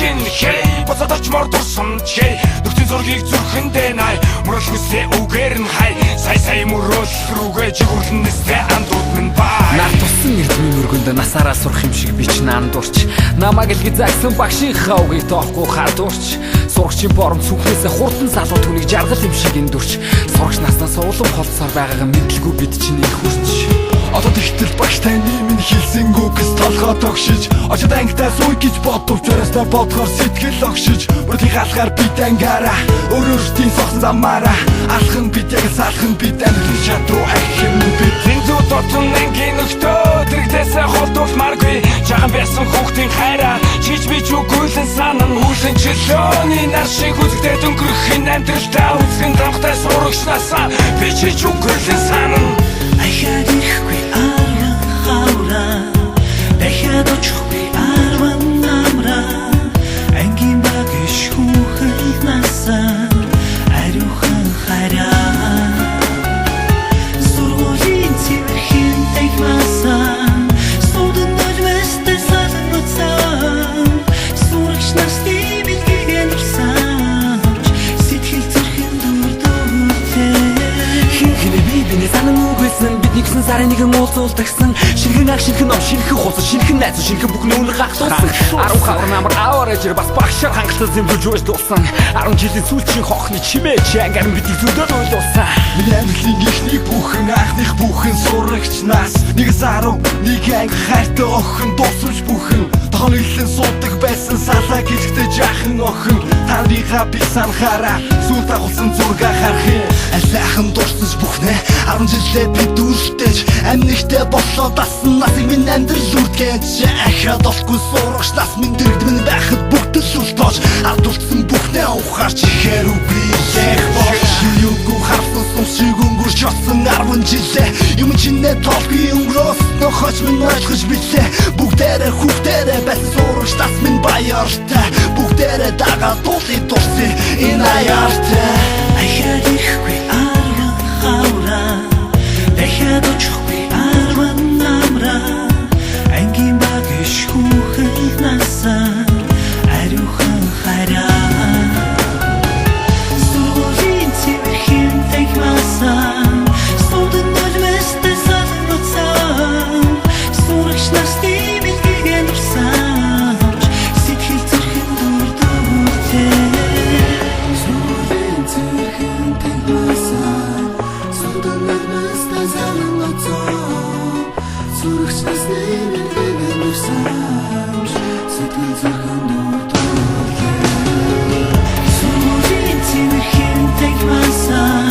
чин хей босодоч мордорсон чей нүхтэн зургийг зүрхэндээ най мөрөл хүсээ үгээр нь хай сая мөрөөл рүүгээ жигүрлэнэстэй андууд минь бай нар тусан эрдмийн мөргөнд насаараа сурах юм шиг би ч наандурч намайг л гизагсан багшийн хавгийг тоохгүй хадуурч сурагчийн бором сүнхнээсээ хурдан залуу түүнийг жаргал юм шиг эндүрч сурагч наснаас улам холцоор байгаагаа мэдлгүй бид чинь их хүрч одоо тэгтэл багш таны минь хэлсэн үгс толгой тогшиж очоод ангитаас үе гэж бодвч оростой бодохоор сэтгэл огшиж бүрдийн халахаар бид ангаараа өөрөөсдийн согсон замаараа алхан бид яг салхан бид амьдрын шатруу ахин бид зинзүү дотн ангийн нөхдөө дэрэгдээсээ холдуулмааргүй жахан байсан хүүхдийн хайраа чиж бич үгүйлэн санан хүлэн чөлөөний нар шиг үзэгдээд өнгөрөх энэ амьдралдаа үзхэн дамхтай сурагчнаасаа би чиж үгүйлэн санан Ахад ирэхгүй арга хавра дахиад очихгүй арван намра ангийн багш хүүхэд насаа ариухан хараа сургуулийн цэвэрхэн тагмасаа студент нулвэстэй салгацаа сурагч насны билгэн урсаач сэтгэл зүрхэн дурдуутэй хинхэнэ бибинэ санан үгүйсэн бидний гисэн сарын нэгэн уулзуулдагсан шинхэн аг шинхэн ном шинхэн хуус шинхэн найз шинхэн бүх нүүнэр гахтуулсан 10 хавар намар аваарajэр бас багшаар хангалттай зэмлэж байж дуусан 10 жилийн сүүлчийн хохны чимээ чангаар бидний зүдэл ойлуулсан миний амьдралын ихний бүхэн анхных бүхэн сурагч нас нэгээс 10 нэг анги хайртай охин дуусвч бүхэн тохиолдлон суудаг байсан салаа гिचгтэй жаахан охин танарыгаа би санахаараа сүүл дагуулсан зураг харах юм алайхан дурсаж бүхнээ 10 жилээ би дүүртэйч амнигтэй боллоо дасан насыг минь амьдрал үрдгэж ахаад олохгүй сурагч нас минь дэрэгдмэн байхад бүгдэл үлдооч ардулсан бүхнээ ухаарч ихээр үгүй яг болж юугүй харсан шиг өнгөрч осон 10 жилээ юм чинээ толгүй өнгөрөөс нөхөж минь ойлгож билээ бүгдээрээ хүүхдээрээ бас сурагч нас минь баяртай бүгдээрээ дагаа тулли дурсан энэ аяартай Ахад ирэхгүй арга хавра дахиад очихгүй арван намра ангийн багш хүүхэд насаа ариухан хараа сургуулийн цэвэрхэн тагмасаа студент нулвэстэй салгацаа сурагч насны билгэн урсаач сэтгэл зүрхэн дурдуутэй сургуулийн цэвэрхэн тагмасаа студент нулвэстэй салгацаа сурагч насны билгэн урсаач сэтгэл зүрхэн дурдуутэй сургуулийн цэвэрхэн тагмасаа